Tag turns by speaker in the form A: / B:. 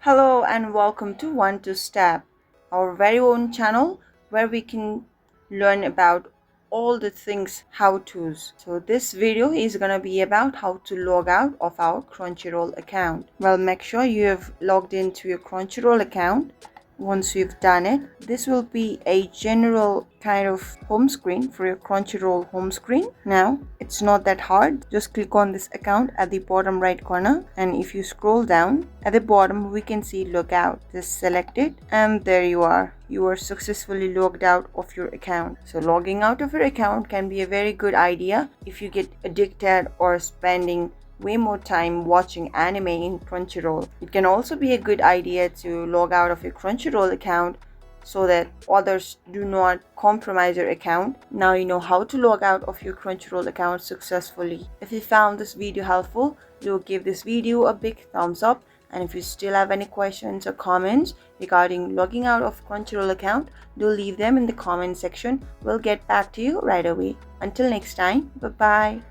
A: Hello and welcome to One to Step, our very own channel where we can learn about all the things how to's. So this video is gonna be about how to log out of our Crunchyroll account. Well, make sure you have logged into your Crunchyroll account. Once you've done it, this will be a general kind of home screen for your Crunchyroll home screen. Now, it's not that hard. Just click on this account at the bottom right corner, and if you scroll down at the bottom, we can see logout. Just select it, and there you are. You are successfully logged out of your account. So logging out of your account can be a very good idea if you get addicted or spending way more time watching anime in Crunchyroll. It can also be a good idea to log out of your Crunchyroll account so that others do not compromise your account. Now you know how to log out of your Crunchyroll account successfully. If you found this video helpful, do give this video a big thumbs up, and if you still have any questions or comments regarding logging out of Crunchyroll account, do leave them in the comment section. We'll get back to you right away. Until next time, bye bye.